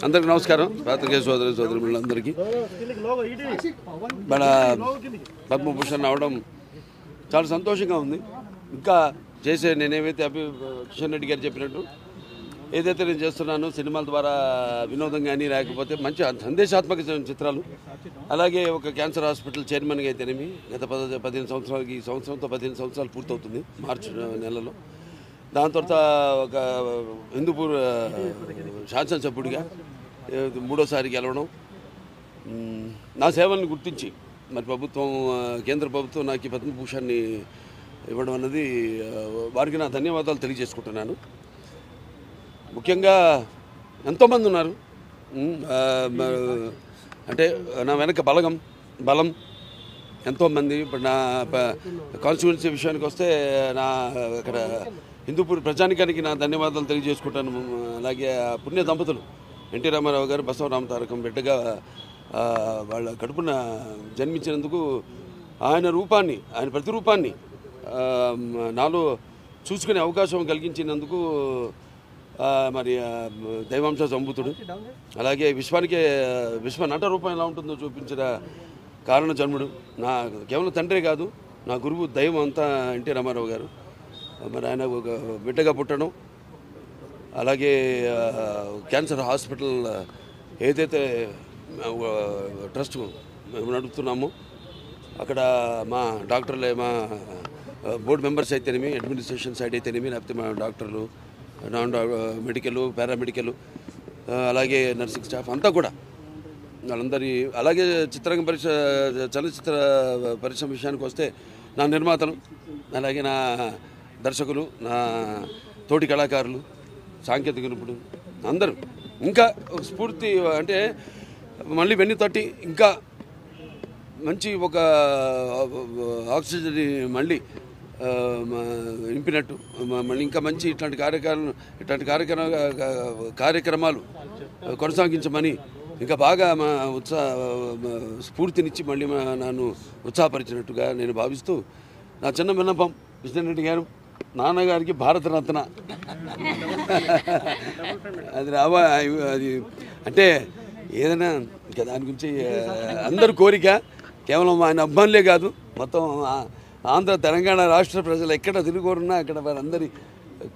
అందరికీ నమస్కారం. పాత్రికేయ సోదరులందరికీ మన పద్మభూషణ్ అవడం చాలా సంతోషంగా ఉంది. ఇంకా చేసే నేనేమైతే కిషన్ రెడ్డి గారు చెప్పినట్టు ఏదైతే నేను చేస్తున్నానో సినిమాల ద్వారా వినోదం కానీ లేకపోతే మంచి సందేశాత్మక చిత్రాలు, అలాగే ఒక క్యాన్సర్ హాస్పిటల్ చైర్మన్గా అయితేనేమి గత 15 సంవత్సరాలకి ఈ సంవత్సరంతో 15 సంవత్సరాలు పూర్తవుతుంది మార్చి నెలలో. దాని తర్వాత ఒక హిందూపూర్ శాసనసభ్యుడిగా 3వ సారి గెలవడం, నా సేవలను గుర్తించి మరి కేంద్ర ప్రభుత్వం నాకు ఈ పద్మభూషణ్ని ఇవ్వడం అన్నది వారికి నా ధన్యవాదాలు తెలియజేసుకుంటున్నాను. ముఖ్యంగా ఎంతోమంది ఉన్నారు, అంటే నా వెనక బలం ఎంతోమంది. ఇప్పుడు నా కాన్స్టిట్యున్సీ విషయానికి వస్తే నా అక్కడ హిందూపూర్ ప్రజానికానికి నా ధన్యవాదాలు తెలియజేసుకుంటాను. అలాగే పుణ్య దంపతులు ఎన్టీ రామారావు గారు బసవరామ తారకం బిడ్డగా వాళ్ళ కడుపున జన్మించినందుకు ఆయన ప్రతిరూపాన్ని నాలో చూసుకునే అవకాశం కలిగించినందుకు మరి దైవాంశ సంభూతుడు, అలాగే విశ్వ నట రూపం ఎలా ఉంటుందో చూపించిన కారణ జన్ముడు, నా కేవలం తండ్రే కాదు నా గురువు దైవం అంతా ఎన్టీ రామారావు గారు. మరి ఆయన ఒక బిడ్డగా పుట్టడం, అలాగే క్యాన్సర్ హాస్పిటల్ ఏదైతే ట్రస్ట్ మేము నడుపుతున్నామో అక్కడ మా డాక్టర్లే, మా బోర్డు మెంబర్స్ అయితేనేమి, అడ్మినిస్ట్రేషన్ సైడ్ అయితేనేమి, లేకపోతే మా డాక్టర్లు, మెడికల్, పారామెడికల్, అలాగే నర్సింగ్ స్టాఫ్ అంతా కూడా వాళ్ళందరి, అలాగే చలనచిత్ర పరిశ్రమ విషయానికి వస్తే నా నిర్మాతలు, అలాగే నా దర్శకులు, నా తోటి కళాకారులు, సాంకేతిక నిపుణులు అందరూ ఇంకా స్ఫూర్తి, అంటే మళ్ళీ వెన్ను తట్టి ఇంకా మంచి ఒక ఆక్సిజన్ మళ్ళీ నింపినట్టు మళ్ళీ ఇంకా మంచి ఇట్లాంటి కార్యక్రమాలు కొనసాగించమని ఇంకా బాగా మా స్ఫూర్తినిచ్చి మళ్ళీ నన్ను ఉత్సాహపరిచినట్టుగా నేను భావిస్తూ నా చిన్న విన్నపం, కిషన్ రెడ్డి గారు నాన్నగారికి భారతరత్న అది అంటే ఏదైనా ఇంకా దాని గురించి అందరి కోరిక, కేవలం ఆయన అభిమానులే కాదు మొత్తం ఆంధ్ర తెలంగాణ రాష్ట్ర ప్రజలు ఎక్కడ తిరుగురున్నా అక్కడ వారందరి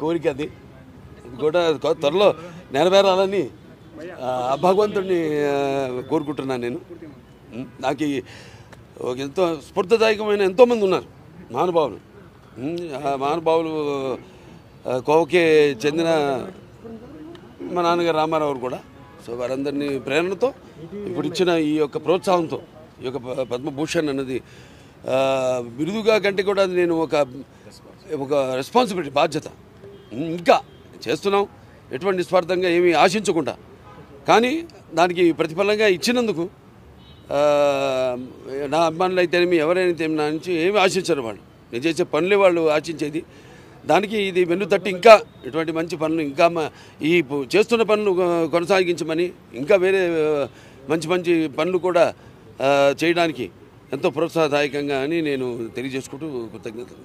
కోరిక అది కూడా త్వరలో నెరవేరాలని భగవంతుడిని కోరుకుంటున్నాను. నేను నాకు ఎంతో స్ఫూర్తిదాయకమైన ఎంతోమంది ఉన్నారు మహానుభావులు కోవకే చెందిన మా నాన్నగారు రామారావు కూడా. సో వారందరినీ ప్రేరణతో ఇప్పుడు ఇచ్చిన ఈ యొక్క ప్రోత్సాహంతో ఈ యొక్క పద్మభూషణ్ అన్నది బిరుదుగా కంటే కూడా అది నేను ఒక రెస్పాన్సిబిలిటీ, బాధ్యత. ఇంకా చేస్తున్నాం ఎటువంటి నిస్వార్థంగా ఏమీ ఆశించకుండా, కానీ దానికి ప్రతిఫలంగా ఇచ్చినందుకు నా అభిమానులు అయితేనేమి ఎవరైనా నా నుంచి ఏమి ఆశించరు. వాళ్ళు నేను చేసే పనులే వాళ్ళు ఆశించేది. దానికి ఇది వెన్ను తట్టి ఇంకా ఇటువంటి మంచి పనులు, ఇంకా ఈ చేస్తున్న పనులు కొనసాగించమని, ఇంకా వేరే మంచి పనులు కూడా చేయడానికి ఎంతో ప్రోత్సాహదాయకంగా అని నేను తెలియజేసుకుంటూ కృతజ్ఞతలు.